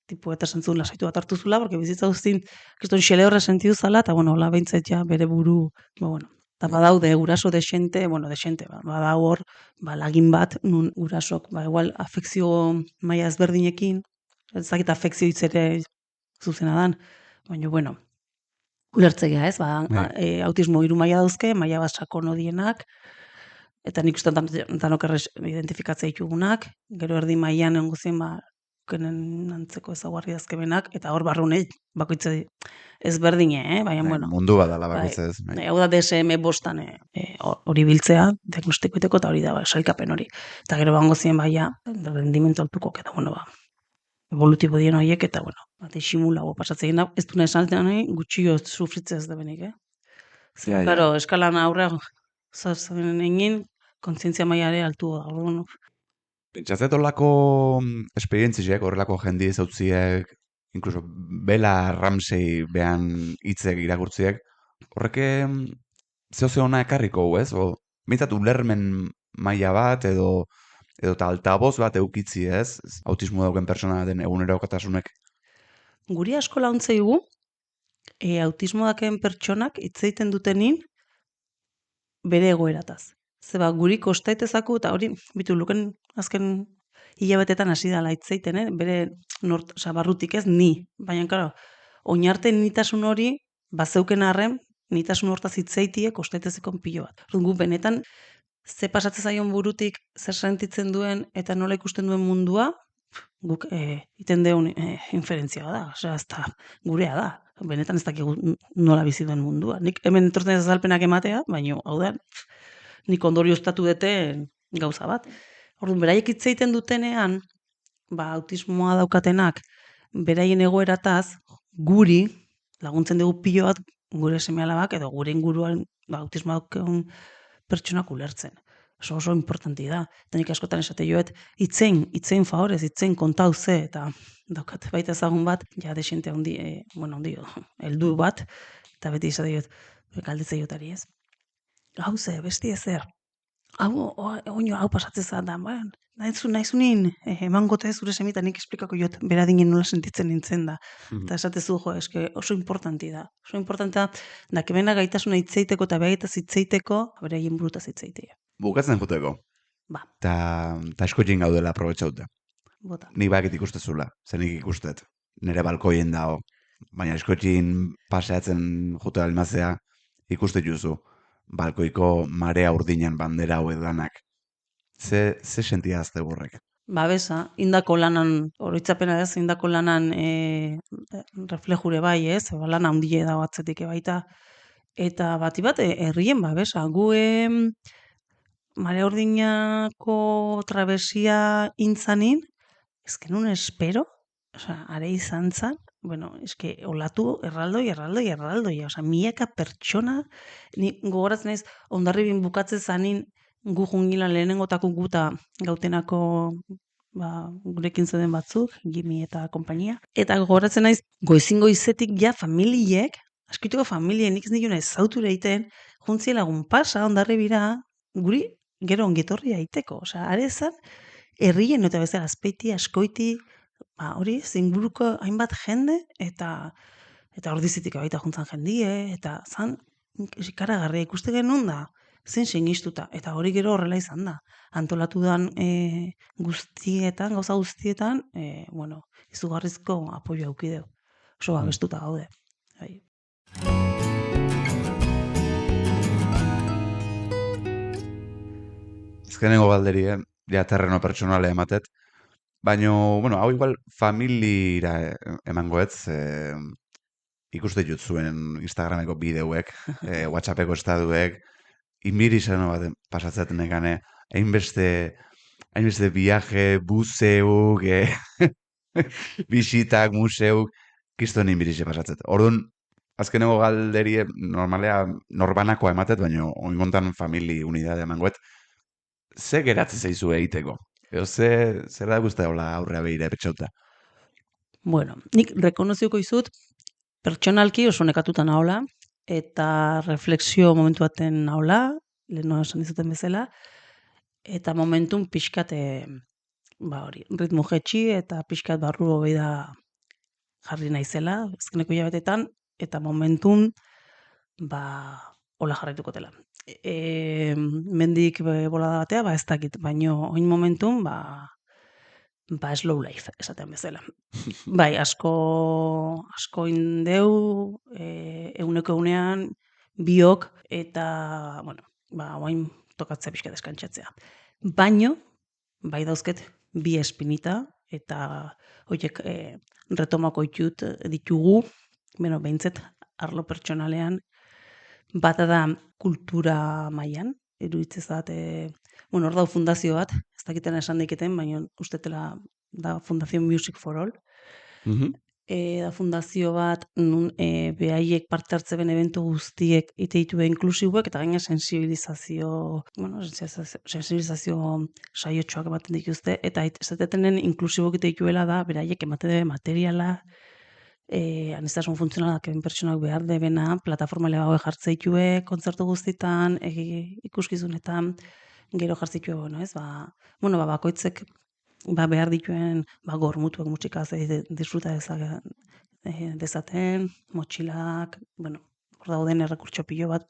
tipu eta zentzun lasaitu bat hartu zula, porque bizitza guztin, kriston xele horre sentidu zala, eta, bueno, hola behintzet ja bere buru, bueno, eta badaude guraso desente, badau hor, lagin bat, nun gurasok, igual, afekzio maila ezberdinekin, ezakit afekzio hitzere zuzena dan, baina, bueno, ulertzea, ez, autismo 3 maila dauzke, maila bat sakon odienak, eta nik uste danok errez identifikatzea ditugunak, gero erdi mailan enguzien, kenen antzeko ezaguarri dazkebenak, eta hor barrunei bakoitze ezberdine, baina, bueno. Mundu badala bakoitze ez. Hau da DSM-5 hori biltzea, diagnostikoiteko, eta hori da, sailkapen hori. Eta gero bango ziren rendimentu altuko, eta, bueno, evolutibo dien horiek, eta, bueno, simulago pasatzen da, ez duna esan gutxio sufritzea ez da benik, Claro, eskalan aurre, zazen egin, kontzientzia mailare altu da, Pentsatzet horrelako esperientziek, horrelako jendi ezautziek, incluso Bela Ramsey behan hitzek irakurtziek, horreke zehose hona ekarriko, ez? Bintzat ulermen maila bat, edo eta altaboz bat eukitzi, ez? Autismo dauken persona den egunerokotasunek. Guri asko launtzeigu, autismo daken pertsonak hitzeiten dutenin bere egoerataz. Zeba, guri kostaitezaku, eta hori, bitu, luken azken hilabetetan hasi dala hitzeiten, bere barrutik ez, ni. Baina, karo, oinarte nitasun hori, bazeuken arren, nitasun hortaz hitzeitie kostaitezekon pilo bat. Gu benetan, ze pasatzen zaion burutik, zer sentitzen duen, eta nola ikusten duen mundua, guk iten deun inferentzia da, osea, ez da, gurea da. Benetan ez dakigu nola bizi duen mundua. Nik hemen etortzen ez azalpenak ematea, baina, hau da, nik ondorioztatu dute gauza bat. Orduan, beraiek hitzeiten dutenean, autismoa daukatenak, beraien egoerataz, guri, laguntzen dugu pilo bat, gure seme-alabak, edo gure inguruan autismoa dauken pertsonak ulertzen. Oso importanti da. Eta nik askotan esate joet, hitzein favorez, hitzein kontau ze, eta daukat baita ezagun bat, ja desente handi, heldu bat, eta beti esate joet, galditzei jotari ez. Hau ze, besti ezer. Hau pasatzeza da, nahizunin, emangote zure semita nik esplikako jot, beradinen nola sentitzen nintzen da. Eta esatezu, eske oso importanti da. Oso importanti da, dakemena gaitasuna hitzeiteko eta behaitaz hitzeiteko, beraien burutaz hitzeitea. Bukatzen juteko. Ta esko jin gaudela aprobetxaute. Bota. Nik bakit ikustezula, zenik ikustet. Nere balkoien dago. Baina esko jin paseatzen jute almazea ikuste juzu. Balkoiko marea urdinan bandera hau edanak. Ze sentia azte burrek? Besa, indako lanan, oroitzapena ez, indako lanan reflejure bai ez, lana handile da batzetik baita. Eta bati bat, herrien babesa, gu marea urdinako trabesia intzanin, ezkenun espero, are izan zan, olatu erraldoi, milaka pertsona, ni gogoratzen ez, ondarribin bukatzen zanin, gu jungila lehenengotako guta gautenako gurekin zeuden batzuk, Gimi eta konpainia. Eta gogoratzen naiz, goizetik ja familiek, askituko familien, nik ez nion ezautura egiten, juntzi lagun pasa, ondarri bira, guri gero ongetorri aiteko. Osea, arezan, herrien eta bezala azpeiti, askoiti, hori, zinguruko hainbat jende, eta ordizitik baita juntzan jendie, eta zan, ikaragarria ikuste genuen da, zen sinistuta, eta hori gero horrela izan da. Antolatu dan guztietan, gauza guztietan, izugarrizko apoio aukideu. Oso abestuta gaude. Bai. Ezkenengo galderi, ja terreno pertsonale ematet, baina, hau igual familira emangoetz, ikuste jut zuen Instagrameko bideuek, WhatsAppeko estaduek, inbirizano bat pasatzen negane, hainbeste viaje, buzeuk, bisitak, museuk, kiston inbirize pasatzen. Orduan, azkeneko galderi normalea norbanakoa ematet, baina oingontan famili unidade emangoet, ze geratzen zaizu egiteko? Edo zer da guztia hola aurrea behire petxauta? Bueno, nik rekonoziuko izut, pertsonalki oso nekatuta nahola, eta refleksio momentu baten nahola, leheno esan dizuten bezala, eta momentun pixkat, ritmo jetxi, eta pixkat barru hobei da jarri naizela, ezkeneko hilabetetan, eta momentun, hola jarraituko dela. Mendik bolada batea, ez dakit, baino oin momentun, slow life, esatean bezala. Bai, asko indeu, eguneko egunean, biok, eta, oain tokatzea pixka deskantxatzea. Baino, bai dauzket, bi espinita, eta horiek retomako ditugu, behintzet, arlo pertsonalean, bata da kultura mailan, iruditzezat, hor dau fundazio bat, ez dakitena esan daiketen, baina ustetela da Fundazio Music for All. Da fundazio bat, nun behaiek parte hartze ben eventu guztiek ite ditu inklusibuek, eta gaina sensibilizazio saiotxoak ematen dituzte, eta esatetenen inklusibok ite dituela da, beraiek ematen dute materiala, anistazun funtzionalak pertsonak behar debena, plataforma lebagoe jartze ditue, kontzertu guztitan, ikuskizunetan, gero jartze ditue, bakoitzek behar dituen gormutuak musikaz disfruta dezaten, motxilak, hor dauden errekurtso pilo bat.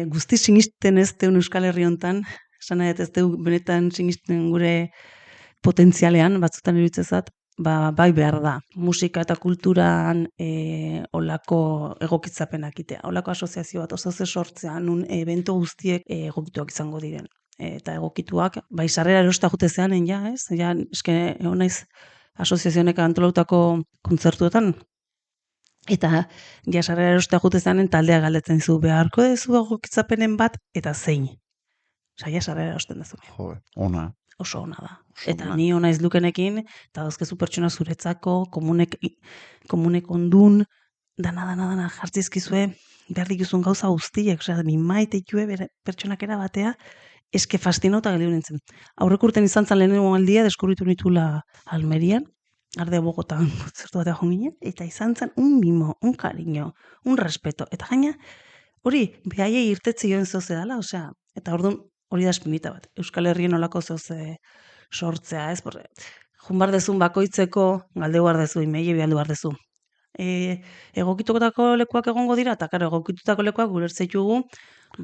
Guzti sinisten ez deun Euskal Herri hontan, esan nahi ez deu benetan sinisten gure potentzialean, batzutan iruditzezat, bai behar da. Musika eta kulturan olako egokitzapenak itea. Olako asoziazio bat oso ze sortzea, nun evento guztiek egokituak izango diren. Eta egokituak, bai sarrera erosta jute zeanen, ez? Eske, egon naiz asoziazionek antolautako kontzertuetan, eta sarrera erosta jute zeanen taldea galdetzen zu, beharko dezu egokitzapenen bat, eta zein. Osa, sarrera erosten dezu. Ona. Oso ona da. Eta ni ona izlukenekin, eta dauzkezu pertsona zuretzako, komunek ondun, dana jartzizkizue, behar dituzun gauza guztiek, osea, mi maite itue pertsonak erabatea, eske fascinota geliu nintzen. Aurrek urten izan zan lehenengo aldia, deskubritu nitula Almerian, Arde Bogotan kontzertu batea jonginen, eta izan zan un mimo, un cariño, un respeto, eta gaina, hori, behaiei irtetzi joan zoze dala, osea, eta orduan, hori da espinita bat. Euskal Herrien olako zoze sortzea, ez? Junbar dezun bakoitzeko, galde dezu, imeile bialdu bar dezu. Egokitutako lekuak egongo dira, eta karo, egokitutako lekuak gulertzeitugu,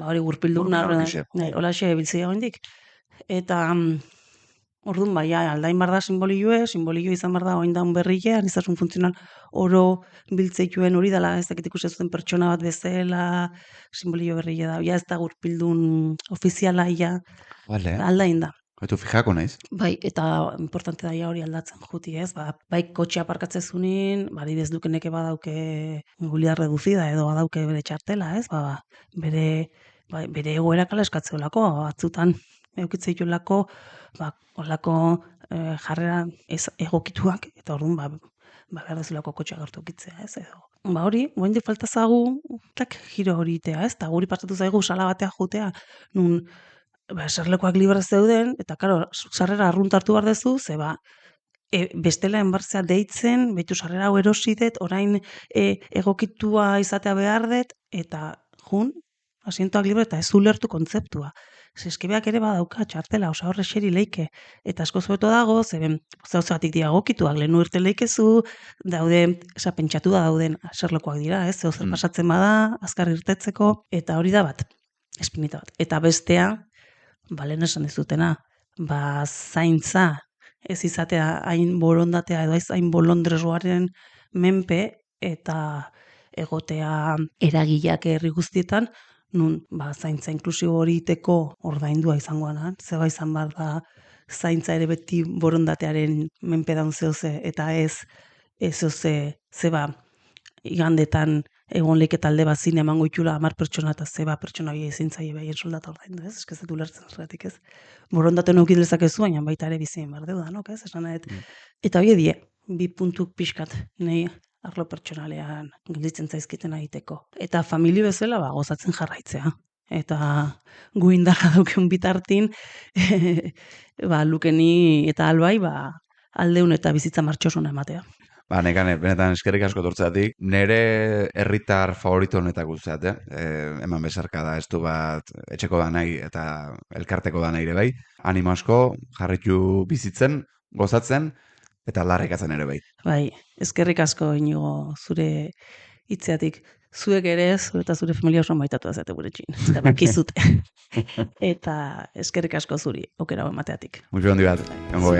hori gurpildun holaxe biltzea goindik. Eta orduan, aldain bar da simbolioe izan bar da oindan berrile, aniztasun funtzional oro biltzeituen hori dela, ez dakit ikusi zuten pertsona bat bezala, simbolio berrile da, ez da gurpildun ofiziala, aldain da. Eta fijako naiz? Bai, eta importante da hori aldatzen juti, ez? Bai, kotxea parkatzezunin, adibidez dukeneke badauke mobilidad reducida edo badauke bere txartela, ez? Bere egoera kala eskatzeolako, batzutan eukitzeitulako, olako jarrera egokituak, eta orduan, behar dezulako kotxea gertu ukitzea, ez edo. Hori, goendik falta zagu, giro hori itea, ez? Eta guri pasatu zaigu sala batea jutea, nun eserlekuak libre zeuden, eta karo, sarrera arruntartu behar dezu, bestela enbarzea deitzen, behitu sarrera hau erosidet, orain egokitua izatea behar dut, eta asientoak libre eta ez ulertu kontzeptua. Eskibeak ere badauka txartela, horre xeri leike, eta asko zueto dago, zeben, zauzatik dira egokituak, lehenu irte leikezu, daude, pentsatu da dauden aserlekoak dira, ez, zer pasatzen bada, azkar irtetzeko, eta hori da bat, espinita bat. Eta bestea, lehen esan dizutena, zaintza, ez izatea hain borondatea edo hain bolondresoaren menpe eta egotea eragileak herri guztietan, nun zaintza inklusibo hori iteko ordaindua izangoan, zeba izan behar da zaintza ere beti borondatearen menpe daun zehoze, eta ez zeba igandetan egon leke talde bat zine emango itxula 10 pertsona eta zeba pertsona hori ezin zaie behien soldata ordaindu, ez? Ez dut ulertzen zergatik, ez? Borondate neukit lezakezu, baina baita ere bizien behar deudanok, ez? Esan eta hori die, 2 puntuk pixkat, nahi arlo pertsonalean gelditzen zaizkiten egiteko. Eta familia bezala gozatzen jarraitzea. Eta gu indarra daukeun bitartin, Lukeni eta Albai, aldeun eta bizitza martxosuna ematea. Nekane, benetan eskerrik asko tortzeatik. Nere herritar favorito honetako usteat, eman bezarka da, ez du bat etxeko da nahi eta elkarteko da nahi ere bai. Animo asko, jarritu bizitzen, gozatzen, eta larrikatzen ere bai. Bai, eskerrik asko Inigo zure hitzeatik. Zuek ere, eta zure familia oso maitatu azate gure txin. Eta bakizute. Eta eskerrik asko zuri, okera emateatik. Mucho handi bat, jongo